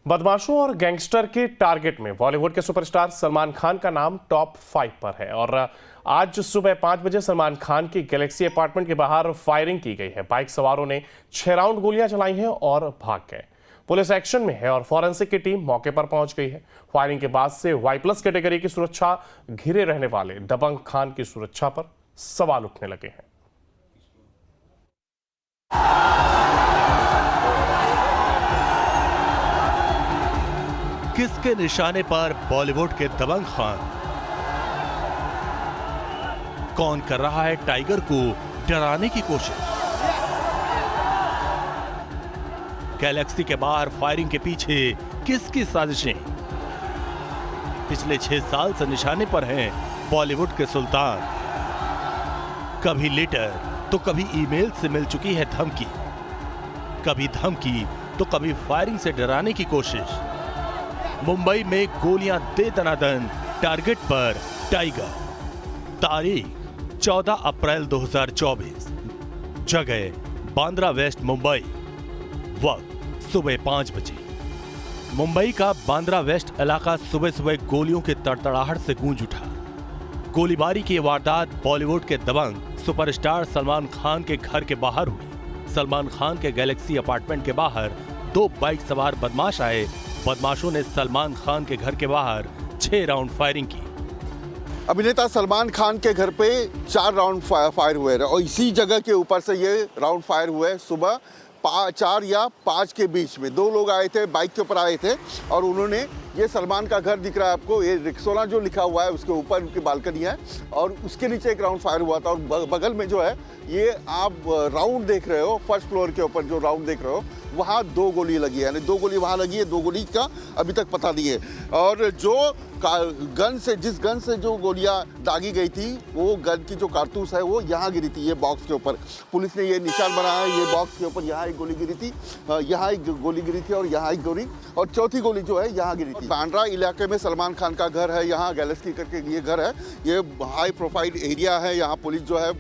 बदमाशों और गैंगस्टर के टारगेट में बॉलीवुड के सुपरस्टार सलमान खान का नाम टॉप 5 पर है। और आज सुबह 5 बजे सलमान खान की गैलेक्सी अपार्टमेंट के बाहर फायरिंग की गई है। बाइक सवारों ने 6 राउंड गोलियां चलाई हैं और भाग गए। पुलिस एक्शन में है और फॉरेंसिक की टीम मौके पर पहुंच गई है। फायरिंग के बाद से Y+ कैटेगरी की सुरक्षा घिरे रहने वाले दबंग खान की सुरक्षा पर सवाल उठने लगे हैं। किसके निशाने पर बॉलीवुड के दबंग खान? कौन कर रहा है टाइगर को डराने की कोशिश? गैलेक्सी के बाहर फायरिंग के पीछे किसकी साजिशें? पिछले 6 साल से निशाने पर हैं बॉलीवुड के सुल्तान। कभी लेटर तो कभी ईमेल से मिल चुकी है धमकी, कभी धमकी तो कभी फायरिंग से डराने की कोशिश। मुंबई में गोलियां दे दनादन, टारगेट पर टाइगर। तारीख 14 अप्रैल 2024, जगह बांद्रा वेस्ट मुंबई, वक्त सुबह 5 बजे। मुंबई का बांद्रा वेस्ट इलाका सुबह सुबह गोलियों के तड़तड़ाहट से गूंज उठा। गोलीबारी की वारदात बॉलीवुड के दबंग सुपरस्टार सलमान खान के घर के बाहर हुई। सलमान खान के गैलेक्सी अपार्टमेंट के बाहर 2 बाइक सवार बदमाश आए। बदमाशों ने सलमान खान के घर के बाहर 6 राउंड फायरिंग की। अभिनेता सलमान खान के घर पे 4 राउंड फायर हुए और इसी जगह के ऊपर से ये राउंड फायर हुए। सुबह 4 या 5 के बीच में 2 लोग आए थे, बाइक के ऊपर आए थे और उन्होंने, ये सलमान का घर दिख रहा है आपको, ये रिक्सोना जो लिखा हुआ है उसके ऊपर उनकी बालकनी है और उसके नीचे एक राउंड फायर हुआ था। और बगल में जो है ये आप राउंड देख रहे हो, फर्स्ट फ्लोर के ऊपर जो राउंड देख रहे हो वहाँ 2 गोली लगी है, यानी 2 गोली वहाँ लगी है, 2 गोली का अभी तक पता नहीं है। और जो गन से, जिस गन से जो गोलियां दागी गई थी, वो गन की जो कारतूस है वो यहाँ गिरी थी, ये बॉक्स के ऊपर। पुलिस ने ये निशान बनाया है, ये बॉक्स के ऊपर यहाँ एक गोली गिरी थी, यहाँ एक गोली गिरी थी और यहाँ एक गोली, और चौथी गोली जो है यहाँ गिरी थी। बांद्रा इलाके में सलमान खान का घर है, यहाँ गैलेक्सी करके ये घर है। ये हाई प्रोफाइल एरिया है, यहाँ पुलिस जो है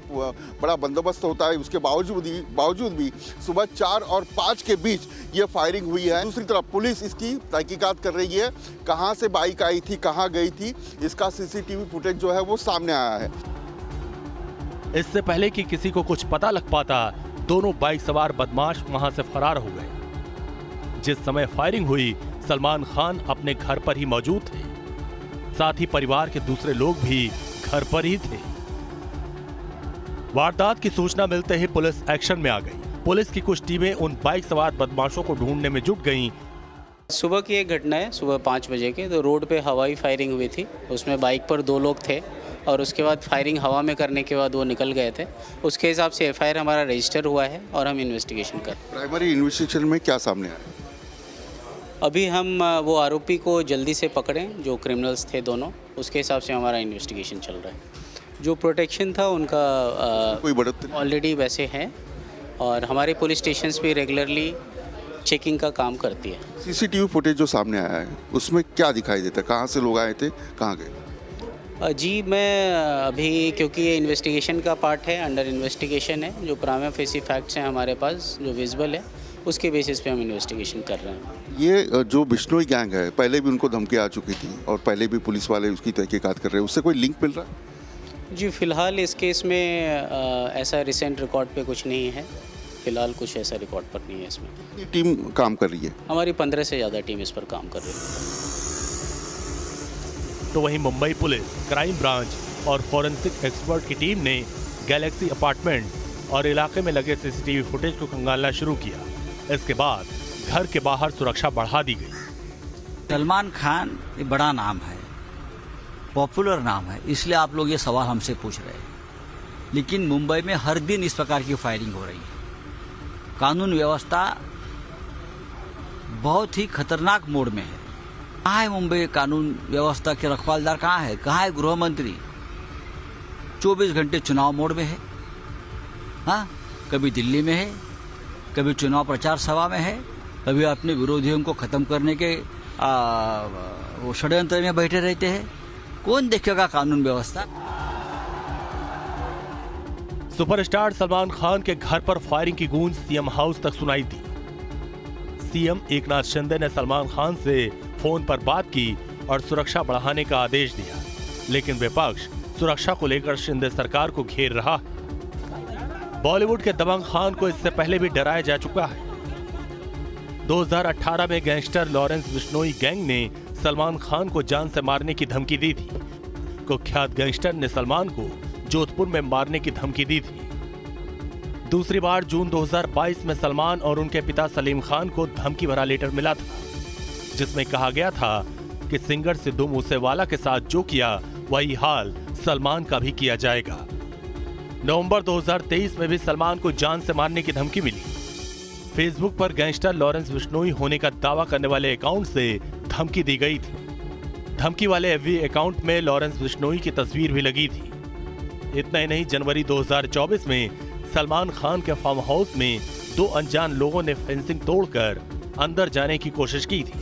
बड़ा बंदोबस्त होता है। उसके बावजूद भी सुबह 4 और 5 के बीच ये फायरिंग हुई है। दूसरी तरफ पुलिस इसकी तहकीकात कर रही है, कहाँ से बाइक आई थी, कहाँ गई थी, इसका CCTV फुटेज जो है वो सामने आया है। इससे पहले कि किसी को कुछ पता लग पाता, दोनों बाइक सवार बदमाश वहां से फरार हो गए। जिस समय फायरिंग हुई, सलमान खान अपने घर पर ही मौजूद थे, साथ ही परिवार के दूसरे लोग भी घर पर ही थे। वारदात की सूचना मिलते ही पुलिस एक्शन में आ गई। पुलिस की कुछ टीमें उन बाइक सवार बदमाशों को ढूंढने में जुट गईं। सुबह की एक घटना है, सुबह 5 बजे के, तो रोड पे हवाई फायरिंग हुई थी। उसमें बाइक पर 2 लोग थे और उसके बाद फायरिंग हवा में करने के बाद वो निकल गए थे। उसके हिसाब से FIR हमारा रजिस्टर हुआ है और हम इन्वेस्टिगेशन कर रहे हैं। प्राइमरी इन्वेस्टिगेशन में क्या सामने आया? अभी हम वो आरोपी को जल्दी से पकड़ें, जो क्रिमिनल्स थे दोनों, उसके हिसाब से हमारा इन्वेस्टिगेशन चल रहा है। जो प्रोटेक्शन था उनका कोई बढ़ोतरी ऑलरेडी वैसे है और हमारे पुलिस स्टेशंस भी रेगुलरली चेकिंग का काम करती है। CCTV फुटेज जो सामने आया है उसमें क्या दिखाई देता है? कहाँ से लोग आए थे, कहाँ गए? जी, मैं अभी, क्योंकि ये इन्वेस्टिगेशन का पार्ट है, अंडर इन्वेस्टिगेशन है, जो प्राइमा फेसी फैक्ट्स हैं हमारे पास जो विजिबल है, उसके बेसिस पे हम इन्वेस्टिगेशन कर रहे हैं। ये जो बिश्नोई गैंग है, पहले भी उनको धमकी आ चुकी थी और पहले भी पुलिस वाले उसकी तहकीकात कर रहे हैं, उससे कोई लिंक मिल रहा है? जी, फ़िलहाल इस केस में ऐसा रिसेंट रिकॉर्ड पे कुछ नहीं है। फ़िलहाल कुछ ऐसा रिकॉर्ड पर नहीं है इसमें। ये टीम काम कर रही है? हमारी 15 से ज़्यादा टीम इस पर काम कर रही है। तो वहीं मुंबई पुलिस, क्राइम ब्रांच और फॉरेंसिक एक्सपर्ट की टीम ने गैलेक्सी अपार्टमेंट और इलाके में लगे CCTV फुटेज को खंगालना शुरू किया। इसके बाद घर के बाहर सुरक्षा बढ़ा दी गई। सलमान खान ये बड़ा नाम है, पॉपुलर नाम है, इसलिए आप लोग ये सवाल हमसे पूछ रहे हैं। लेकिन मुंबई में हर दिन इस प्रकार की फायरिंग हो रही है। कानून व्यवस्था बहुत ही खतरनाक मोड में है। कहाँ है मुंबई कानून व्यवस्था के रखवालदार? कहाँ है? कहाँ है गृह मंत्री? 24 घंटे चुनाव मोड में है। हाँ, कभी दिल्ली में है, कभी चुनाव प्रचार सभा में है, कभी अपने विरोधियों को खत्म करने के वो षड्यंत्र में बैठे रहते हैं। कौन देखेगा कानून व्यवस्था? सुपरस्टार सलमान खान के घर पर फायरिंग की गूंज CM हाउस तक सुनाई दी। सीएम एकनाथ शिंदे ने सलमान खान से फोन पर बात की और सुरक्षा बढ़ाने का आदेश दिया, लेकिन विपक्ष सुरक्षा को लेकर शिंदे सरकार को घेर रहा है। बॉलीवुड के दबंग खान को इससे पहले भी डराया जा चुका है। 2018 में गैंगस्टर लॉरेंस बिश्नोई गैंग ने सलमान खान को जान से मारने की धमकी दी थी। कुख्यात गैंगस्टर ने सलमान को जोधपुर में मारने की धमकी दी थी। दूसरी बार जून 2022 में सलमान और उनके पिता सलीम खान को धमकी भरा लेटर मिला था, जिसमें कहा गया था कि सिंगर सिद्धू मूसेवाला के साथ जो किया वही हाल सलमान का भी किया जाएगा। नवंबर 2023 में भी सलमान को जान से मारने की धमकी मिली। फेसबुक पर गैंगस्टर लॉरेंस बिश्नोई होने का दावा करने वाले अकाउंट से धमकी दी गई थी। धमकी वाले एफबी अकाउंट में लॉरेंस बिश्नोई की तस्वीर भी लगी थी। इतना ही नहीं, जनवरी 2024 में सलमान खान के फार्म हाउस में 2 अनजान लोगों ने फेंसिंग तोड़कर अंदर जाने की कोशिश की थी।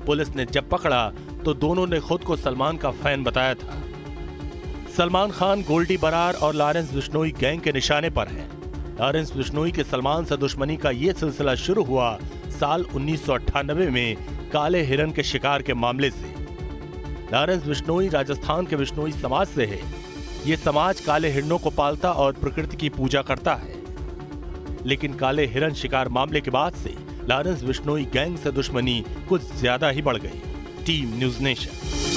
पुलिस ने जब पकड़ा तो दोनों ने खुद को सलमान का फैन बताया था। सलमान खान गोल्डी बरार और लॉरेंस बिश्नोई गैंग के निशाने पर है। लॉरेंस बिश्नोई के सलमान से दुश्मनी का ये सिलसिला शुरू हुआ साल 1998 में काले हिरन के शिकार के मामले से। लॉरेंस बिश्नोई राजस्थान के बिश्नोई समाज से है। ये समाज काले हिरणों को पालता और प्रकृति की पूजा करता है। लेकिन काले हिरन शिकार मामले के बाद से लॉरेंस बिश्नोई गैंग से दुश्मनी कुछ ज्यादा ही बढ़ गई। Team news nation.